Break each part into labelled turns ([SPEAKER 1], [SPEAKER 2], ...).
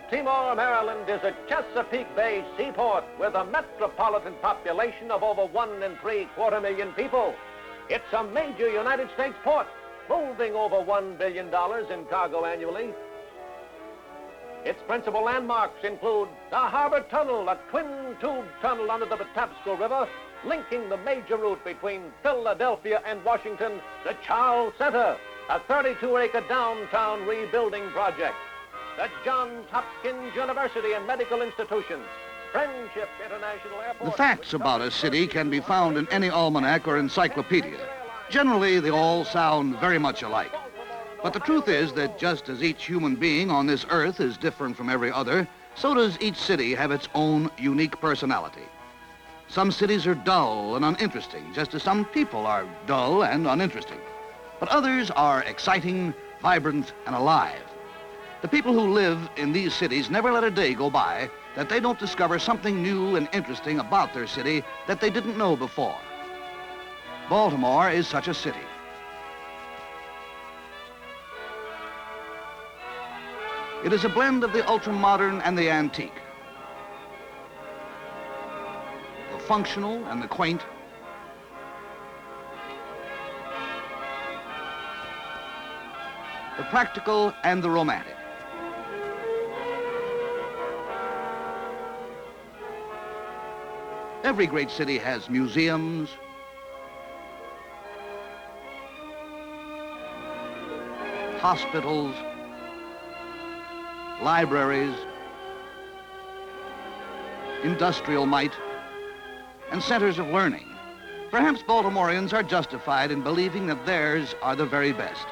[SPEAKER 1] Baltimore, Maryland is a Chesapeake Bay seaport with a metropolitan population of over 1.75 million people. It's a major United States port, moving over $1 billion in cargo annually. Its principal landmarks include the Harbor Tunnel, a twin-tube tunnel under the Patapsco River, linking the major route between Philadelphia and Washington, the Charles Center, a 32-acre downtown rebuilding project, the Johns Hopkins University and medical institutions, Friendship International Airport.
[SPEAKER 2] The facts about a city can be found in any almanac or encyclopedia. Generally, they all sound very much alike. But the truth is that just as each human being on this earth is different from every other, so does each city have its own unique personality. Some cities are dull and uninteresting, just as some people are dull and uninteresting. But others are exciting, vibrant, and alive. The people who live in these cities never let a day go by that they don't discover something new and interesting about their city that they didn't know before. Baltimore is such a city. It is a blend of the ultra-modern and the antique, the functional and the quaint, the practical and the romantic. Every great city has museums, hospitals, libraries, industrial might, and centers of learning. Perhaps Baltimoreans are justified in believing that theirs are the very best.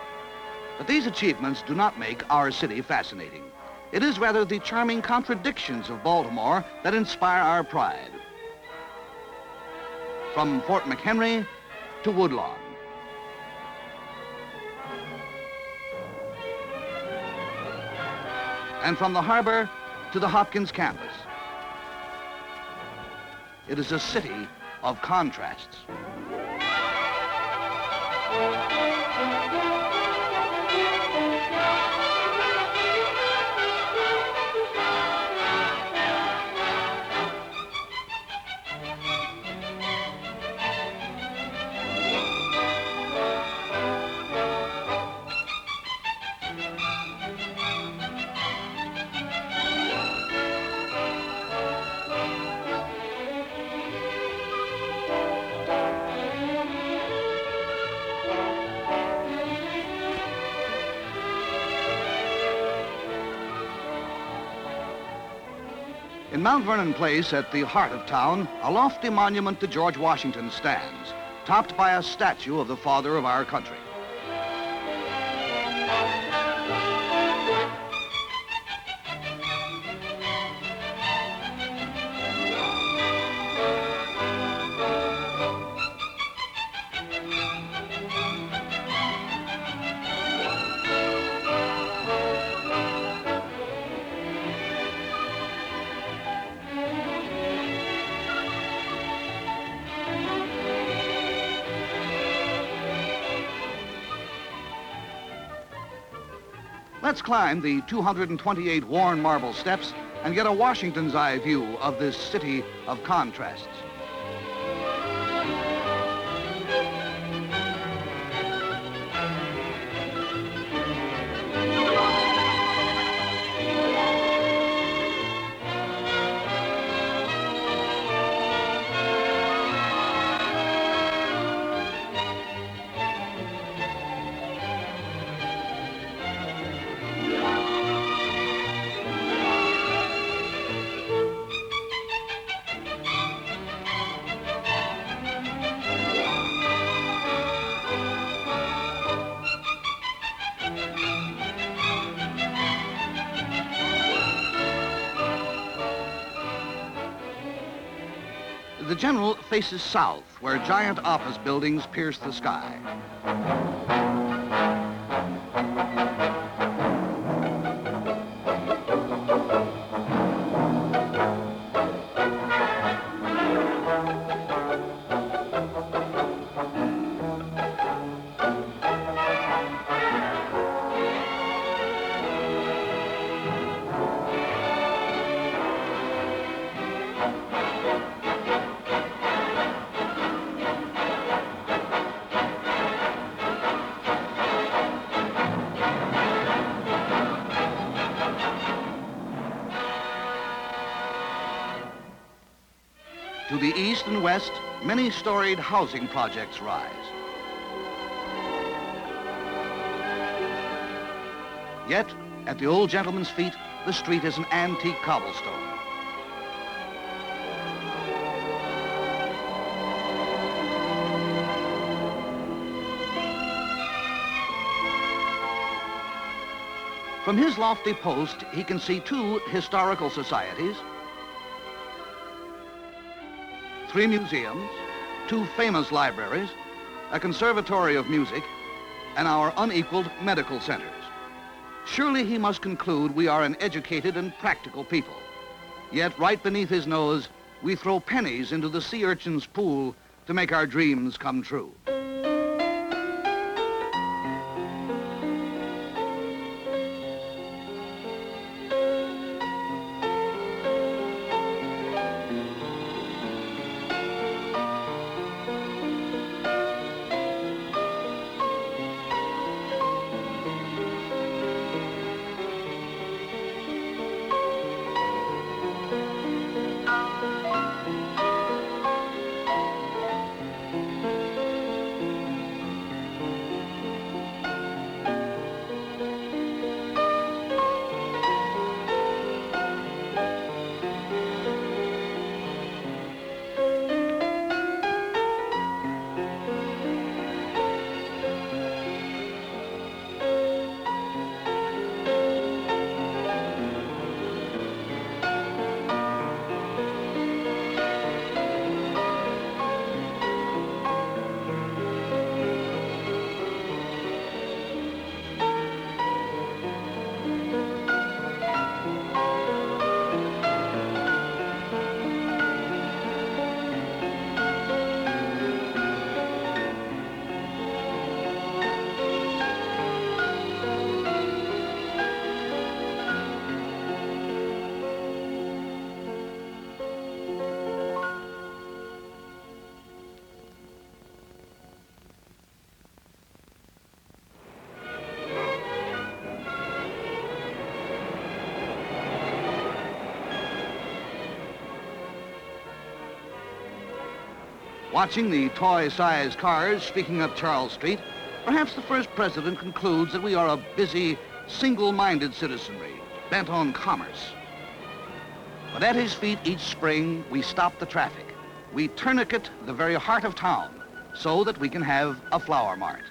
[SPEAKER 2] But these achievements do not make our city fascinating. It is rather the charming contradictions of Baltimore that inspire our pride. From Fort McHenry to Woodlawn. And from the harbor to the Hopkins campus. It is a city of contrasts. In Mount Vernon Place, at the heart of town, a lofty monument to George Washington stands, topped by a statue of the father of our country. Let's climb the 228 worn marble steps and get a Washington's eye view of this city of contrasts. The general faces south, where giant office buildings pierce the sky. To the east and west, many storied housing projects rise. Yet, at the old gentleman's feet, the street is an antique cobblestone. From his lofty post, he can see 2 historical societies, 3 museums, 2 famous libraries, a conservatory of music, and our unequaled medical centers. Surely he must conclude we are an educated and practical people. Yet right beneath his nose, we throw pennies into the sea urchin's pool to make our dreams come true. Watching the toy-sized cars streaking up Charles Street, perhaps the first president concludes that we are a busy, single-minded citizenry, bent on commerce. But at his feet each spring, we stop the traffic. We tourniquet the very heart of town so that we can have a flower mart.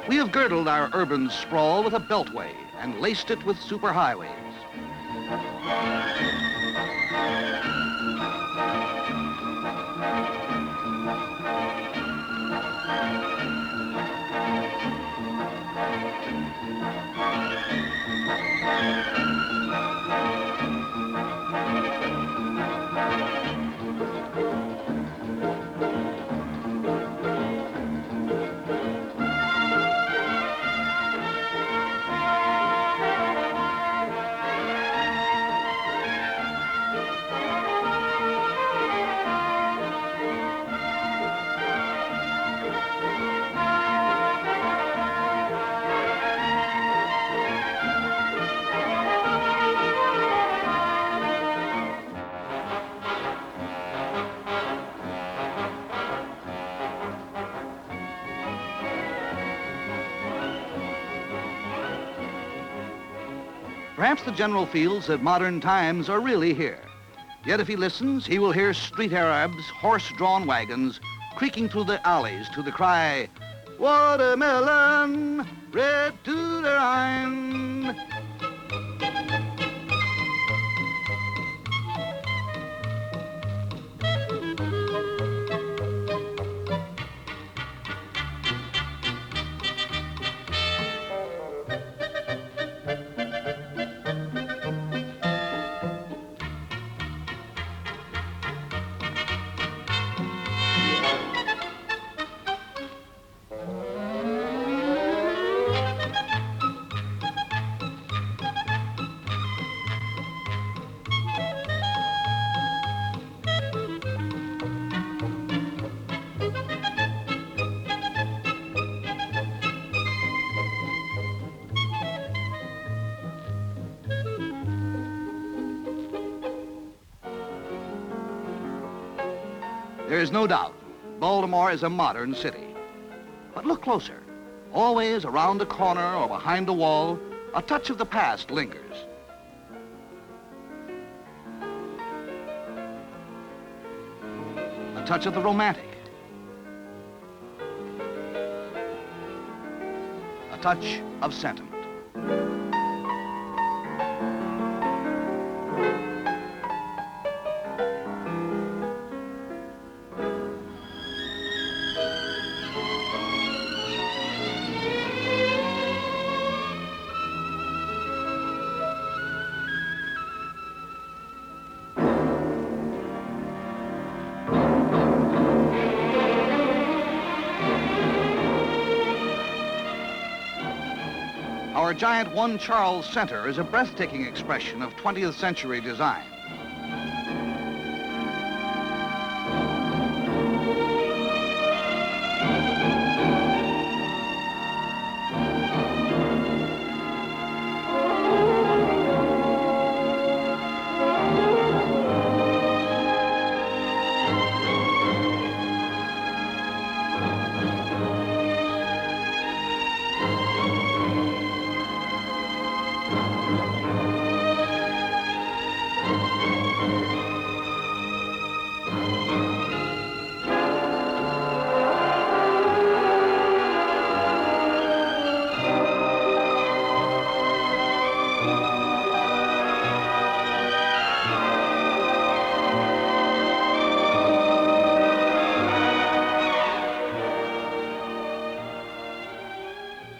[SPEAKER 2] We have girdled our urban sprawl with a beltway and laced it with superhighways. Perhaps the general feels that modern times are really here. Yet if he listens, he will hear street Arabs, horse-drawn wagons, creaking through the alleys to the cry, "Watermelon, red to the Rhine." There is no doubt, Baltimore is a modern city. But look closer. Always around the corner or behind the wall, a touch of the past lingers. A touch of the romantic. A touch of sentiment. Our giant One Charles Center is a breathtaking expression of 20th century design.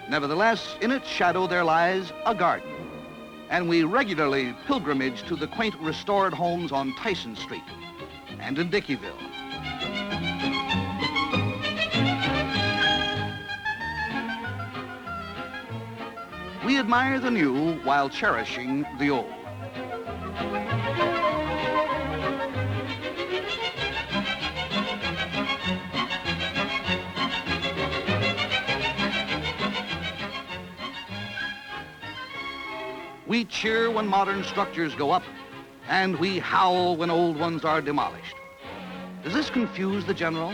[SPEAKER 2] Nevertheless, in its shadow there lies a garden, and we regularly pilgrimage to the quaint restored homes on Tyson Street and in Dickeyville. We admire the new while cherishing the old. We cheer when modern structures go up, and we howl when old ones are demolished. Does this confuse the general?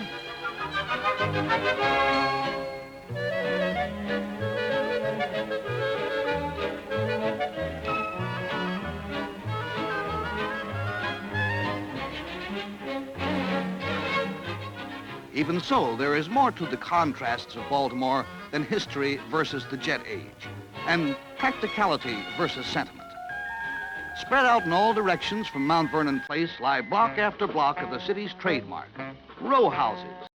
[SPEAKER 2] Even so, there is more to the contrasts of Baltimore than history versus the jet age, and practicality versus sentiment. Spread out in all directions from Mount Vernon Place lie block after block of the city's trademark, row houses.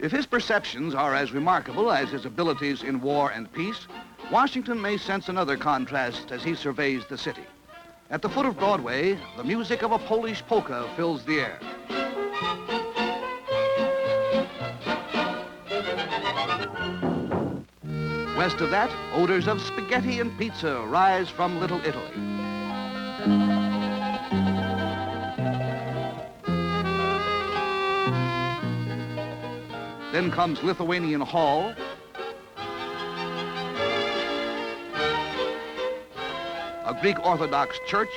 [SPEAKER 2] If his perceptions are as remarkable as his abilities in war and peace, Washington may sense another contrast as he surveys the city. At the foot of Broadway, the music of a Polish polka fills the air. West of that, odors of spaghetti and pizza rise from Little Italy. Then comes Lithuanian Hall, a Greek Orthodox church,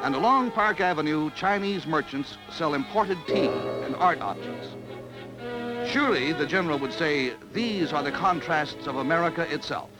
[SPEAKER 2] and along Park Avenue, Chinese merchants sell imported tea and art objects. Surely, the general would say, these are the contrasts of America itself.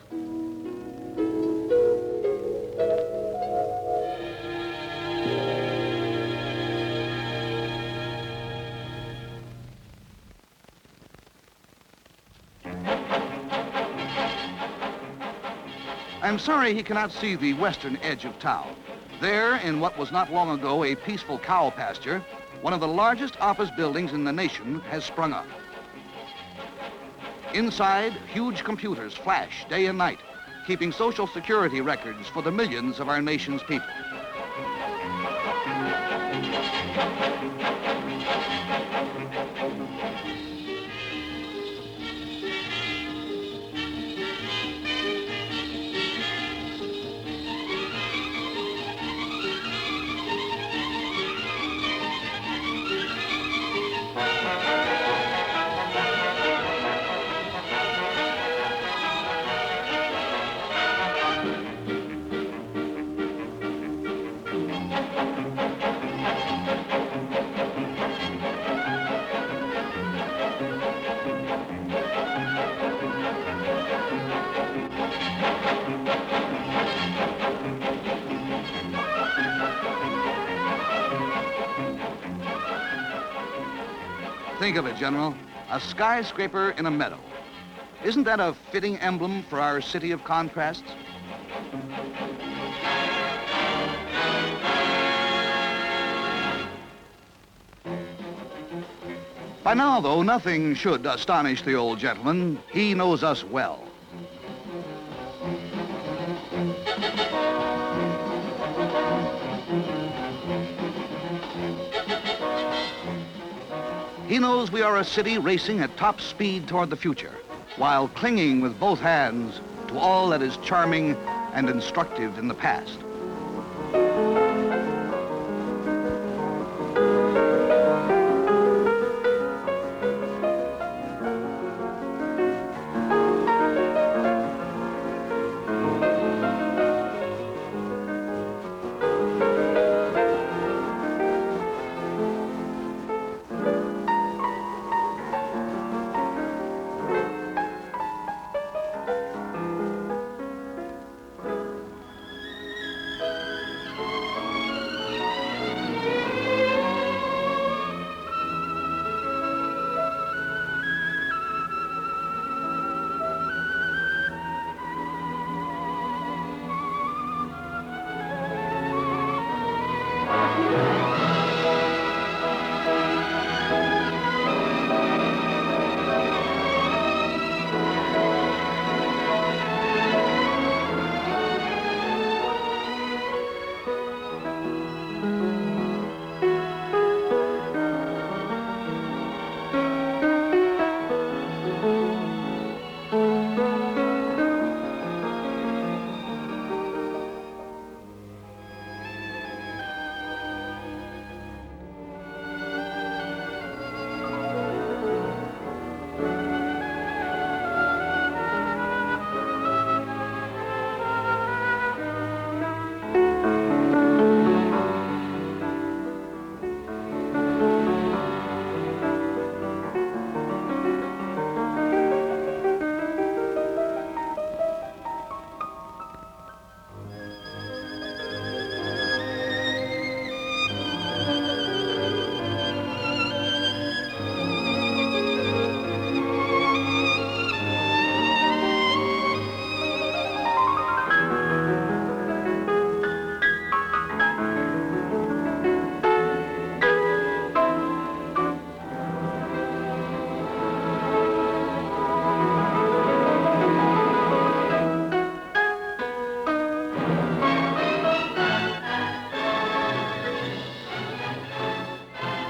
[SPEAKER 2] I'm sorry he cannot see the western edge of town. There, in what was not long ago a peaceful cow pasture, one of the largest office buildings in the nation has sprung up. Inside, huge computers flash day and night, keeping Social Security records for the millions of our nation's people. Think of it, General. A skyscraper in a meadow. Isn't that a fitting emblem for our city of contrasts? By now, though, nothing should astonish the old gentleman. He knows us well. He knows we are a city racing at top speed toward the future, while clinging with both hands to all that is charming and instructive in the past.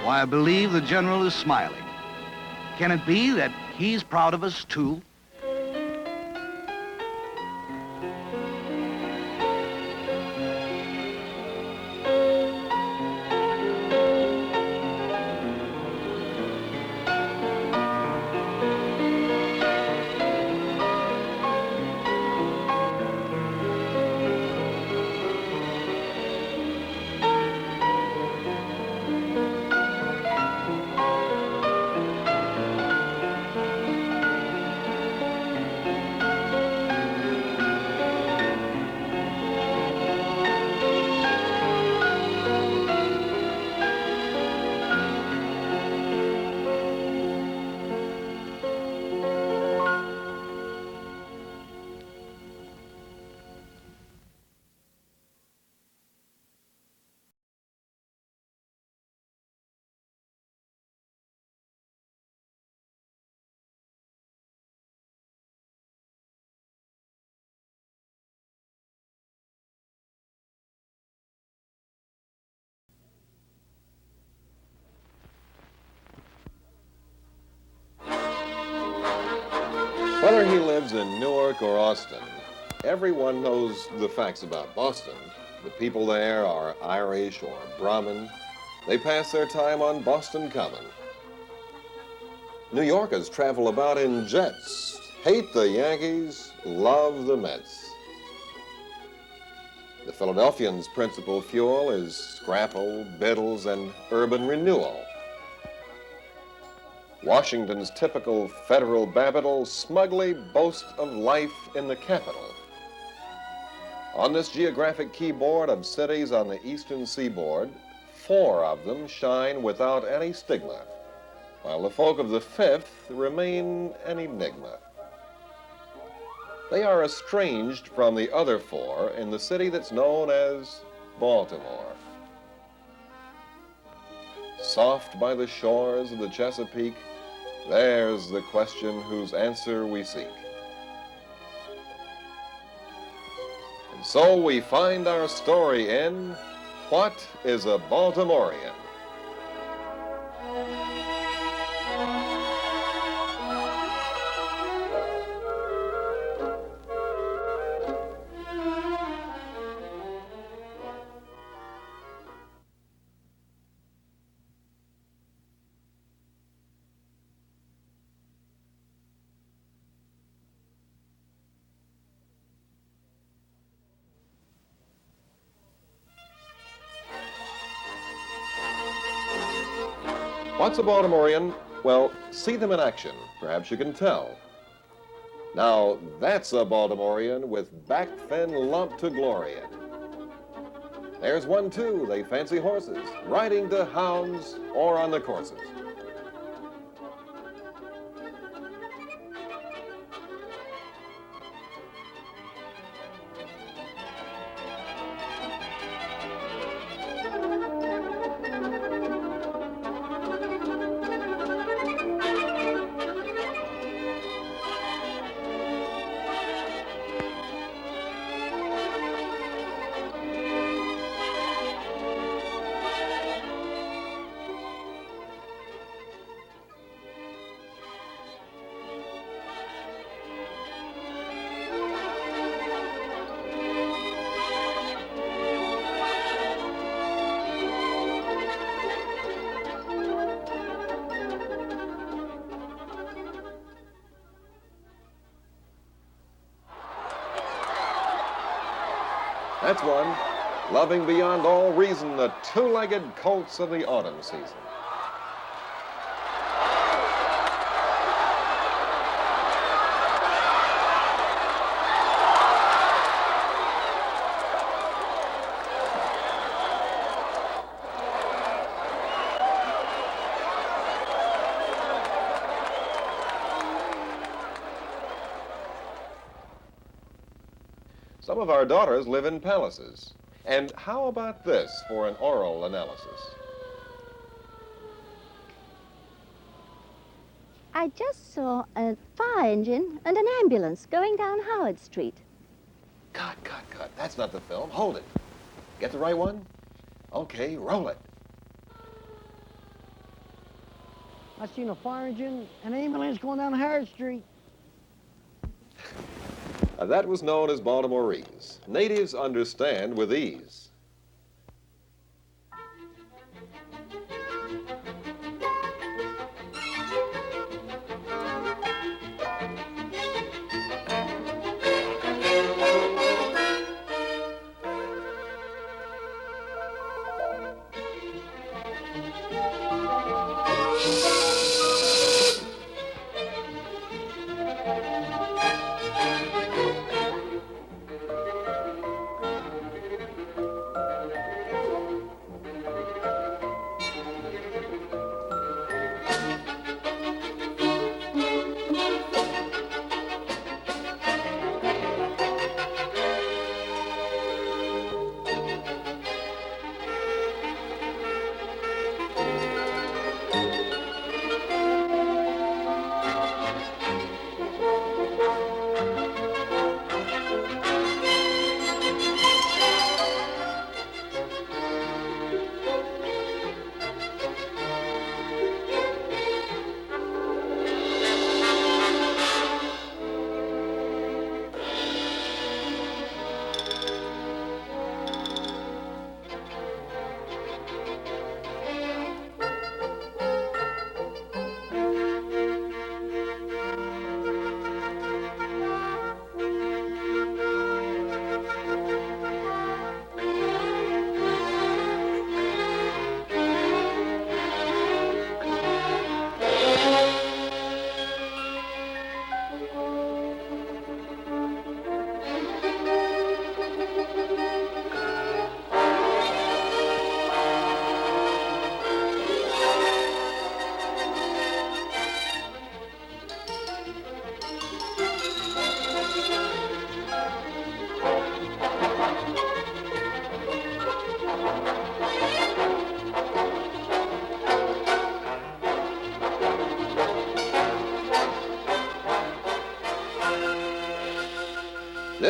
[SPEAKER 2] Why, I believe the General is smiling. Can it be that he's proud of us, too?
[SPEAKER 3] Whether he lives in Newark or Austin, everyone knows the facts about Boston. The people there are Irish or Brahmin. They pass their time on Boston Common. New Yorkers travel about in jets, hate the Yankees, love the Mets. The Philadelphians' principal fuel is scrapple, biddles, and urban renewal. Washington's typical federal babbitle smugly boast of life in the capital. On this geographic keyboard of cities on the eastern seaboard, 4 of them shine without any stigma. while the folk of the fifth remain an enigma. They are estranged from the other four in the city that's known as Baltimore. Soft by the shores of the Chesapeake, there's the question whose answer we seek. And so we find our story in What is a Baltimorean? What's a Baltimorean? Well, see them in action. Perhaps you can tell. Now, that's a Baltimorean with back fin lump to glory in. There's one, too. They fancy horses, riding to hounds or on the courses. That's one. Loving beyond all reason the two-legged colts of the autumn season. Some of our daughters live in palaces. And how about this for an oral analysis?
[SPEAKER 4] I just saw a fire engine and an ambulance going down Howard Street.
[SPEAKER 3] Cut. That's not the film. Hold it. Get the right one? Okay, roll it.
[SPEAKER 5] I seen a fire engine and an ambulance going down Howard Street.
[SPEAKER 3] That was known as Baltimoreese. Natives understand with ease.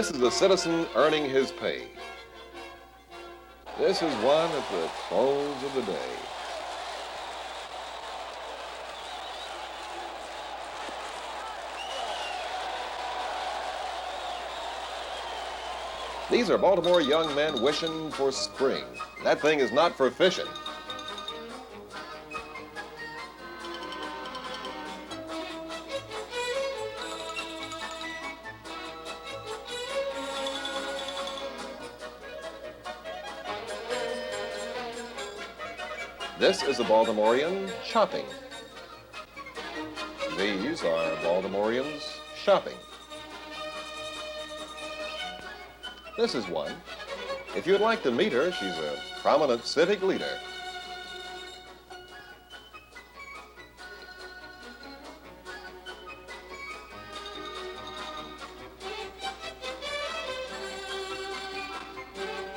[SPEAKER 3] This is a citizen earning his pay. This is one at the close of the day. These are Baltimore young men wishing for spring. That thing is not for fishing. This is a Baltimorean shopping. These are Baltimoreans shopping. This is one. If you'd like to meet her, she's a prominent civic leader.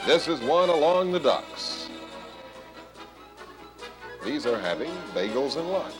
[SPEAKER 3] This is one along the docks. These are having bagels and lox.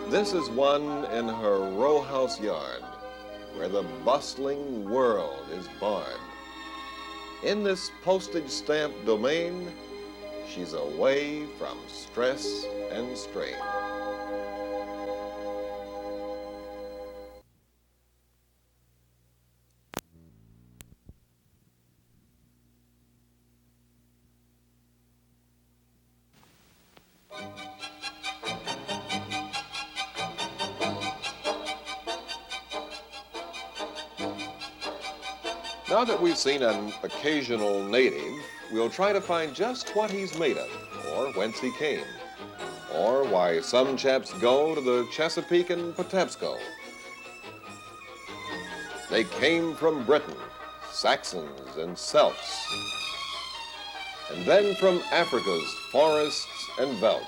[SPEAKER 3] This is one in her row house yard, where the bustling world is barred. In this postage stamp domain, she's away from stress and strain. Now that we've seen an occasional native, we'll try to find just what he's made of, or whence he came, or why some chaps go to the Chesapeake and Patapsco. They came from Britain, Saxons and Celts, and then from Africa's forests and velds.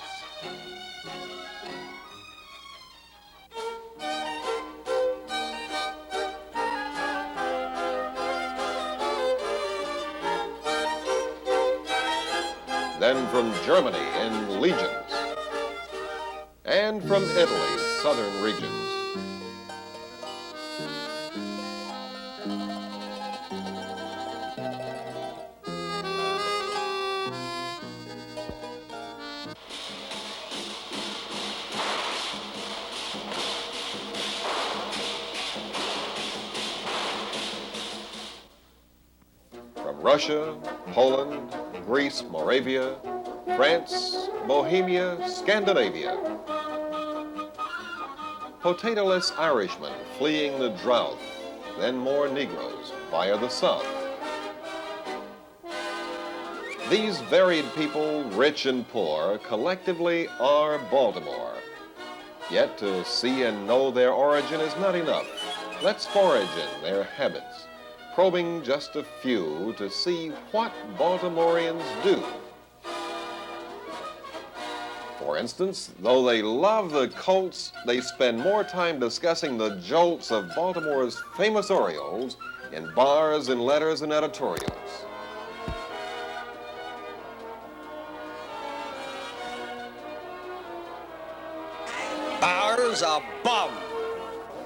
[SPEAKER 3] Then from Germany in legions, and from Italy's southern regions. From Russia, Poland, Greece, Moravia, France, Bohemia, Scandinavia. Potato-less Irishmen fleeing the drought, then more Negroes via the South. These varied people, rich and poor, collectively are Baltimore. Yet to see and know their origin is not enough. Let's forage in their habits, probing just a few to see what Baltimoreans do. For instance, though they love the Colts, they spend more time discussing the jolts of Baltimore's famous Orioles in bars and letters and editorials.
[SPEAKER 6] Bauer's a bum.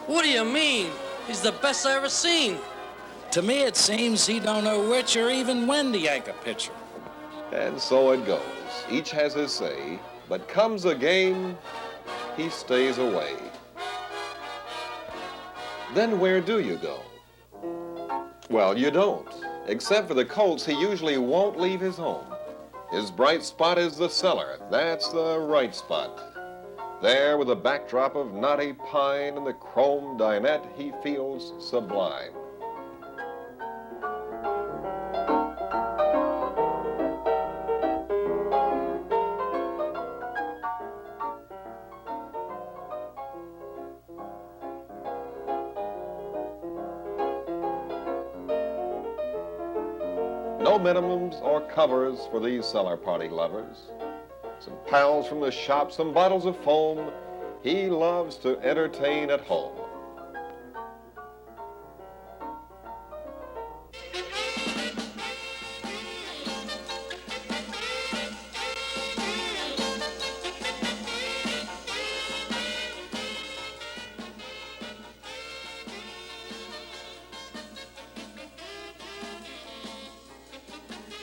[SPEAKER 7] What do you mean? He's the best I ever seen.
[SPEAKER 6] To me, it seems he don't know which or even when to yank a pitcher.
[SPEAKER 3] And so it goes. Each has his say, but comes a game, he stays away. Then where do you go? Well, you don't. Except for the Colts, he usually won't leave his home. His bright spot is the cellar. That's the right spot. There, with a backdrop of knotty pine and the chrome dinette, he feels sublime. No minimums or covers for these cellar party lovers. Some pals from the shop, some bottles of foam. He loves to entertain at home.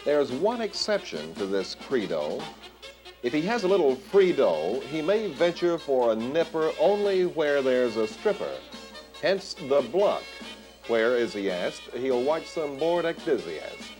[SPEAKER 3] There's one exception to this credo. If he has a little free dough, he may venture for a nipper only where there's a stripper. Hence the block, where, as he asked, he'll watch some bored enthusiast.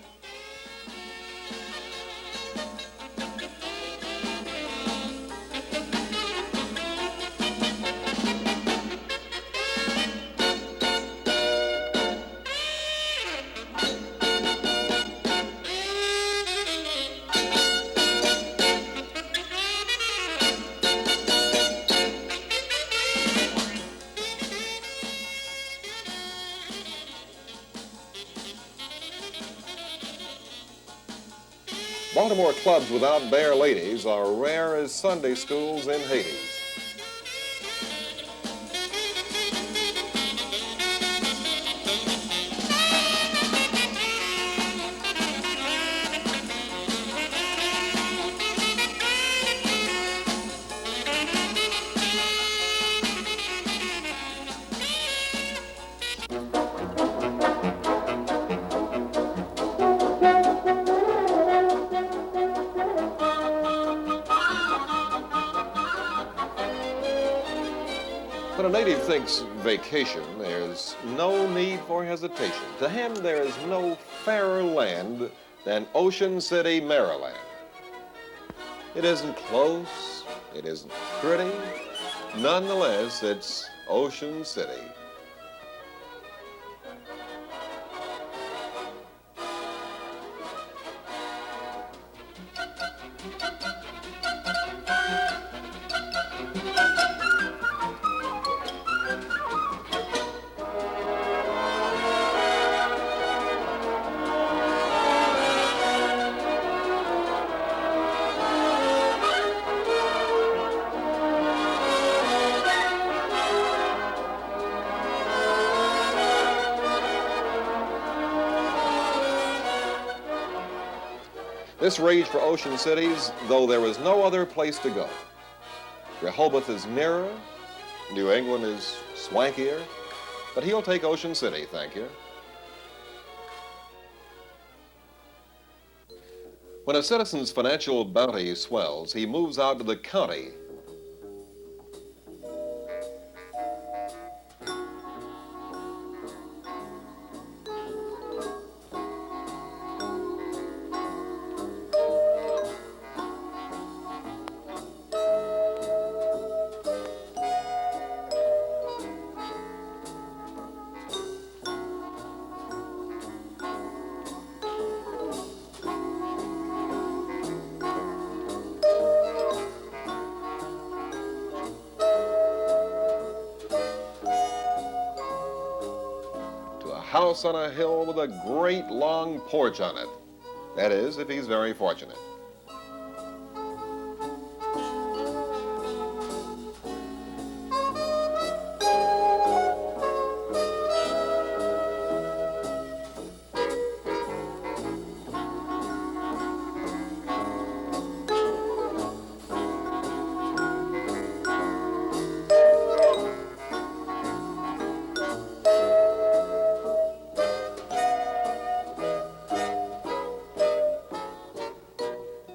[SPEAKER 3] Baltimore clubs without bare ladies are rare as Sunday schools in Hades. When a native thinks vacation, there's no need for hesitation. To him, there is no fairer land than Ocean City, Maryland. It isn't close, it isn't pretty. Nonetheless, it's Ocean City. This rage for Ocean Cities, though there is no other place to go. Rehoboth is nearer, New England is swankier, but he'll take Ocean City, thank you. When a citizen's financial bounty swells, he moves out to the county. House on a hill with a great long porch on it. That is, if he's very fortunate.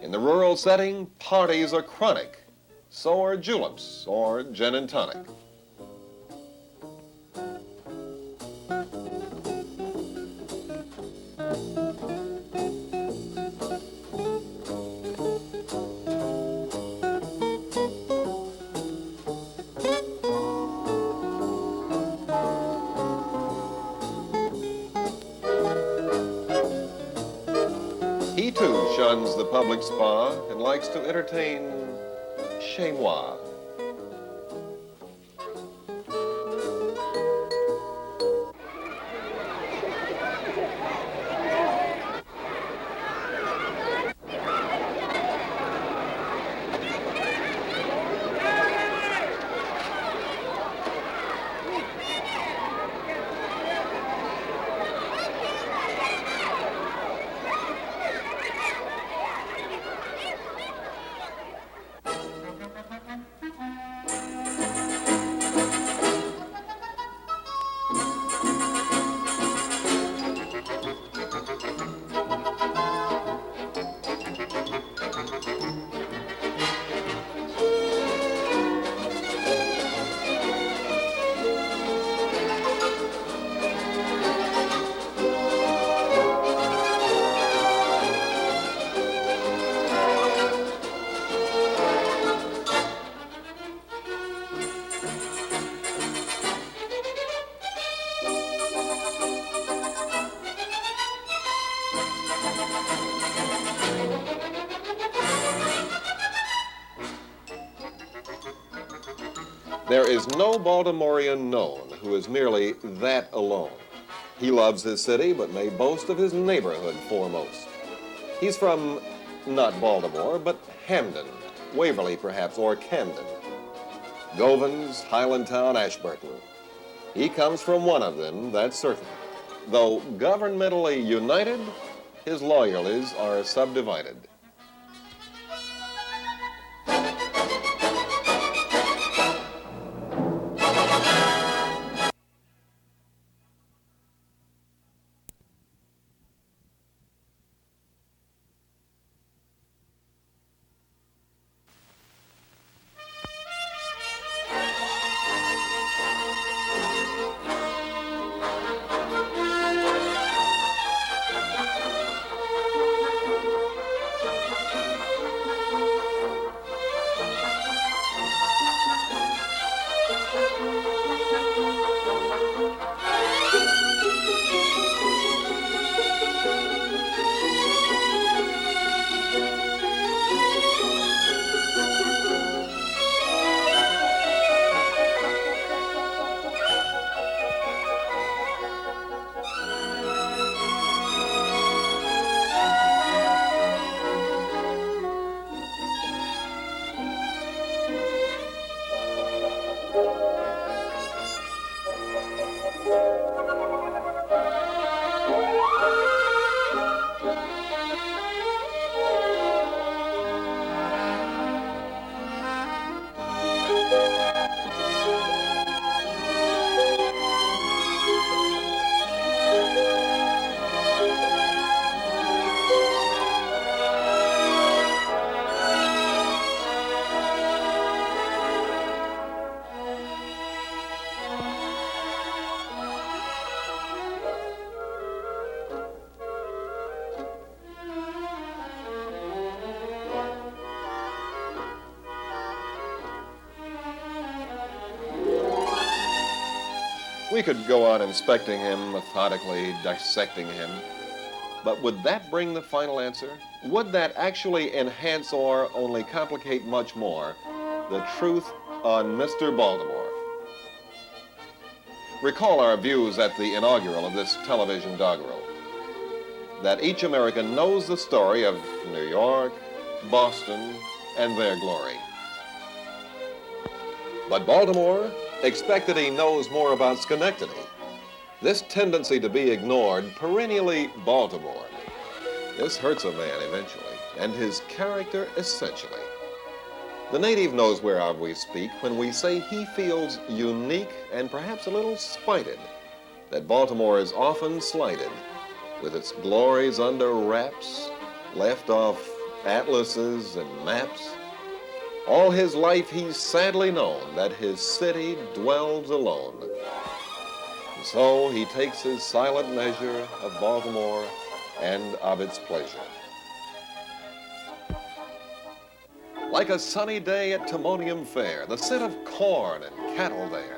[SPEAKER 3] In the rural setting, parties are chronic. So are juleps or gin and tonic. He too shuns the public spa and likes to entertain chez moi. There is no Baltimorean known who is merely that alone. He loves his city, but may boast of his neighborhood foremost. He's from, not Baltimore, but Hamden, Waverly perhaps, or Camden. Govans, Highlandtown, Ashburton. He comes from one of them, that's certain. Though governmentally united, his loyalties are subdivided. We could go on inspecting him, methodically dissecting him, but would that bring the final answer? Would that actually enhance or only complicate much more the truth on Mr. Baltimore? Recall our views at the inaugural of this television doggerel, that each American knows the story of New York, Boston, and their glory. But Baltimore expect that he knows more about Schenectady. This tendency to be ignored, perennially Baltimore. This hurts a man eventually, and his character essentially. The native knows whereof we speak when we say he feels unique and perhaps a little spited, that Baltimore is often slighted, with its glories under wraps, left off atlases and maps. All his life he's sadly known that his city dwells alone. And so he takes his silent measure of Baltimore and of its pleasure. Like a sunny day at Timonium Fair, the scent of corn and cattle there.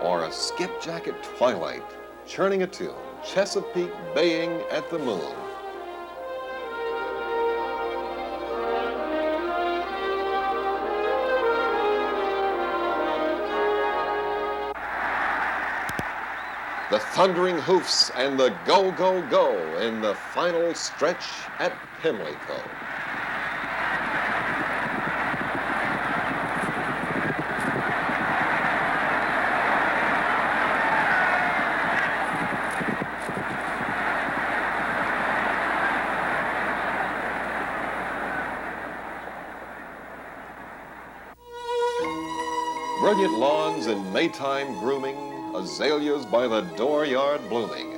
[SPEAKER 3] Or a skipjack at twilight, churning a tune, Chesapeake baying at the moon. The thundering hoofs and the go, go, go in the final stretch at Pimlico. Brilliant lawns in Maytime grooming, azaleas by the dooryard blooming.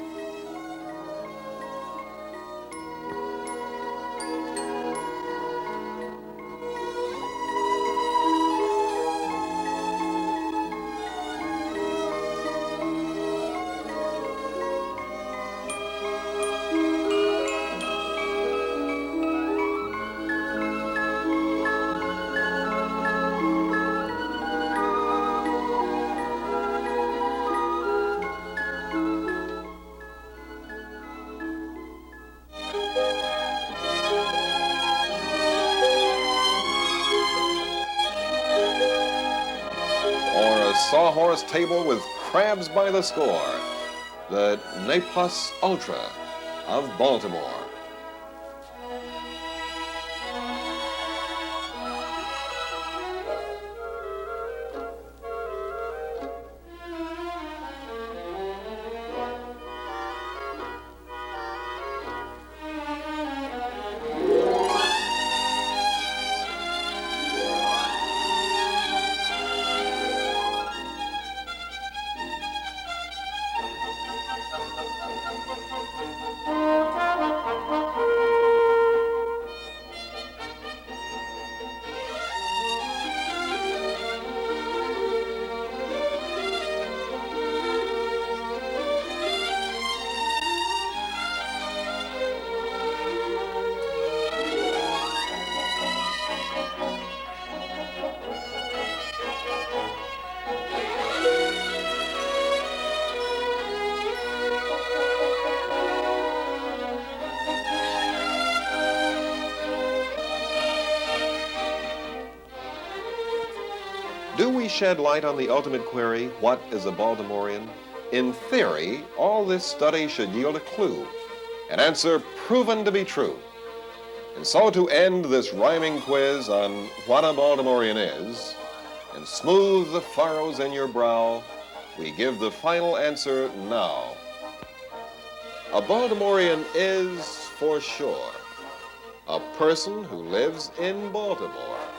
[SPEAKER 3] Or a sawhorse table with crabs by the score. The Ne Plus Ultra of Baltimore. Do we shed light on the ultimate query, what is a Baltimorean? In theory, all this study should yield a clue, an answer proven to be true. And so to end this rhyming quiz on what a Baltimorean is, and smooth the furrows in your brow, we give the final answer now. A Baltimorean is, for sure, a person who lives in Baltimore.